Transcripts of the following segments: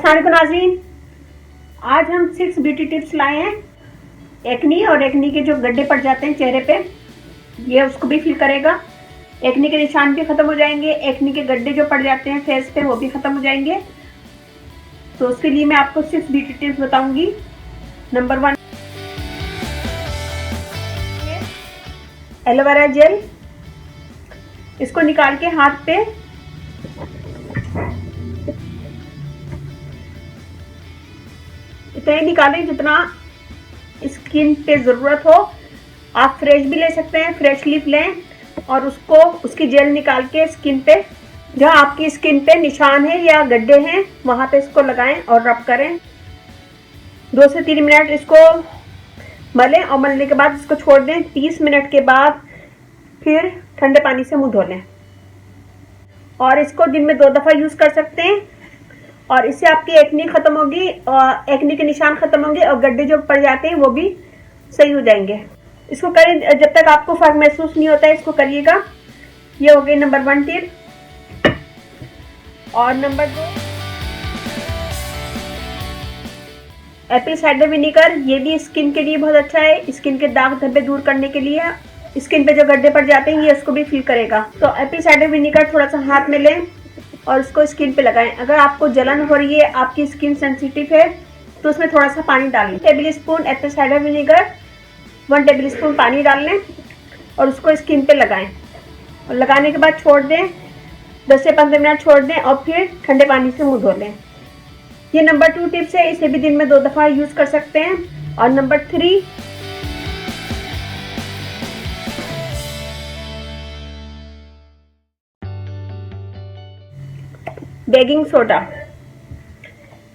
अस्सलाम वालेकुम नाज़रीन, आज हम 6 ब्यूटी टिप्स लाए हैं। एक्नी और एक्नी के जो गड्ढे पड़ जाते हैं चेहरे पे, ये उसको भी फील करेगा। एक्नी के निशान भी खत्म हो जाएंगे, एक्नी के गड्ढे जो पड़ जाते हैं फेस पे वो भी खत्म हो जाएंगे। तो उसके लिए मैं आपको 6 ब्यूटी टिप्स बताऊंगी। Number 1, aloe vera gel. इसको निकाल के हाथ पे इतना ही निकालें जितना स्किन पे ज़रूरत हो। आप फ्रेश भी ले सकते हैं, फ्रेश लीफ लें और उसकी जेल निकाल के स्किन पे, जहाँ आपकी स्किन पे निशान है या गड्ढे हैं वहाँ पे इसको लगाएं और रब करें। 2 से 3 मिनट इसको मलें और मलने के बाद इसको छोड़ दें। 30 मिनट के बाद फिर ठंडे पानी से मुंह धो लें और इसको दिन में 2 दफ़ा यूज़ कर सकते हैं। और इससे आपकी एक्नी खत्म होगी और एक्नी के निशान खत्म होंगे और गड्ढे जो पड़ जाते हैं वो भी सही हो जाएंगे। इसको करें जब तक आपको फर्क महसूस नहीं होता है, इसको करिएगा। ये हो गई नंबर 1 टिप। और नंबर 2, एप्पल साइडर विनेगर। ये भी स्किन के लिए बहुत अच्छा है, स्किन के दाग धब्बे दूर करने के लिए। स्किन पे जो गड्ढे पड़ जाते हैं ये उसको भी फील करेगा। तो एप्पल साइडर विनेगर थोड़ा सा हाथ में लें और उसको स्किन पे लगाएं। अगर आपको जलन हो रही है, आपकी स्किन सेंसिटिव है, तो उसमें थोड़ा सा पानी डालें। 1 table spoon Apple cider vinegar, 1 table spoon पानी डाल लें और उसको स्किन पे लगाएं। और लगाने के बाद छोड़ दें, 10 से 15 मिनट छोड़ दें और फिर ठंडे पानी से मुंह धो लें। ये नंबर 2 टिप्स है, इसे भी दिन में 2 दफ़ा यूज़ कर सकते हैं। और number 3, baking soda.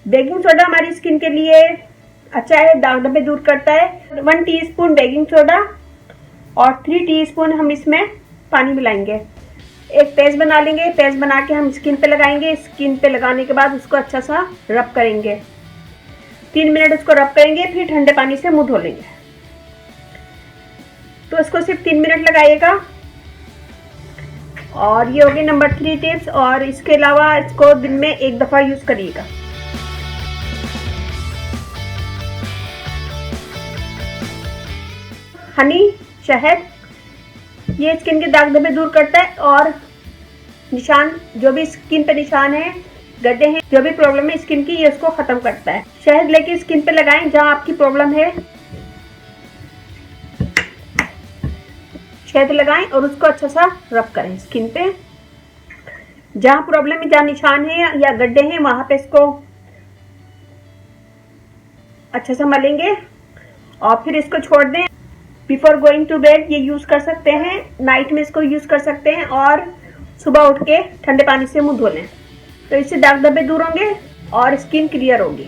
Baking soda हमारी स्किन के लिए अच्छा है, दाग धब्बे दूर करता है। 1 टीस्पून बेकिंग सोडा और 3 टीस्पून हम इसमें पानी मिलाएंगे। एक पेस्ट बना लेंगे, पेस्ट बना के हम स्किन पे लगाएंगे। स्किन पे लगाने के बाद उसको अच्छा सा रब करेंगे। 3 मिनट उसको रब करेंगे, फिर ठंडे पानी से मुंह धो लेंगे। तो इसको सिर्फ 3 मिनट लगाइएगा। और ये हो गई नंबर 3 टिप्स। और इसके अलावा इसको दिन में 1 दफ़ा यूज़ करिएगा। हनी, शहद, ये स्किन के दाग धब्बे दूर करता है और निशान, जो भी स्किन पे निशान है, गड्ढे हैं, जो भी प्रॉब्लम है स्किन की, ये उसको ख़त्म करता है। शहद लेके स्किन पे लगाएं जहाँ आपकी प्रॉब्लम है। शहद लगाएं और उसको अच्छा सा रब करें स्किन पे। जहाँ प्रॉब्लम है, जहाँ निशान है या गड्ढे हैं, वहाँ पे इसको अच्छा सा मलेंगे और फिर इसको छोड़ दें। बिफोर गोइंग टू बेड ये यूज़ कर सकते हैं, नाइट में इसको यूज़ कर सकते हैं और सुबह उठ के ठंडे पानी से मुंह धो लें। तो इससे दाग धब्बे दूर होंगे और स्किन क्लियर होगी।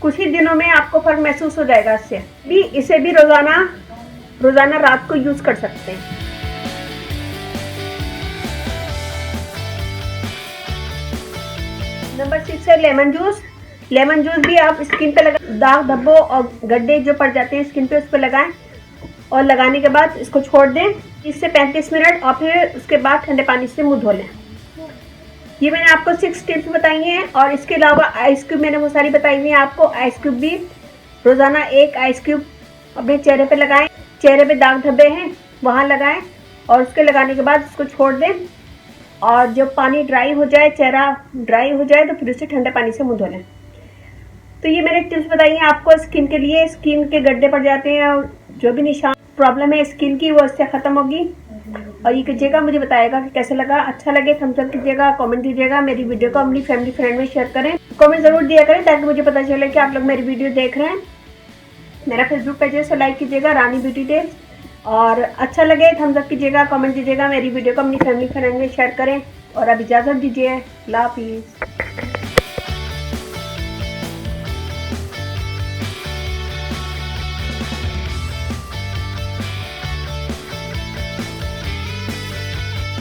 कुछ ही दिनों में आपको फर्क महसूस हो जाएगा। इसे भी रोज़ाना रात को यूज़ कर सकते हैं। नंबर 6 है लेमन जूस। लेमन जूस भी आप स्किन पे दाग धब्बों और गड्ढे जो पड़ जाते हैं स्किन पे, उस पर लगाएं और लगाने के बाद इसको छोड़ दें 30 से 35 मिनट और फिर उसके बाद ठंडे पानी से मुंह धो लें। ये मैंने आपको 6 टिप्स बताई हैं। और इसके अलावा आइस क्यूब मैंने बहुत सारी बताई हुई हैं आपको। आइस क्यूब भी रोज़ाना 1 आइस क्यूब अपने चेहरे पे लगाएं। चेहरे पे दाग धब्बे हैं वहाँ लगाएं और उसके लगाने के बाद उसको छोड़ दें और जब पानी ड्राई हो जाए, चेहरा ड्राई हो जाए, तो फिर उसे ठंडे पानी से मुंह धो लें। तो ये मैंने टिप्स बताई हैं आपको स्किन के लिए। स्किन के गड्ढे पड़ जाते हैं और जो भी निशान प्रॉब्लम है स्किन की, वो इससे ख़त्म होगी। और ये कीजिएगा, मुझे बताइएगा कि कैसे लगा। अच्छा लगे थम्स अप कीजिएगा, कमेंट दीजिएगा। मेरी वीडियो को अपनी फैमिली फ्रेंड में शेयर करें, कमेंट ज़रूर दिया करें ताकि मुझे पता चले कि आप लोग मेरी वीडियो देख रहे हैं। मेरा फेसबुक पेज है, सो लाइक कीजिएगा, रानी ब्यूटी टिप्स। और अच्छा लगे थम्स अप कीजिएगा, कमेंट दीजिएगा। मेरी वीडियो को अपनी फैमिली फ्रेंड में शेयर करें और अब इजाज़त दीजिए। अल्लाह हाफिज़।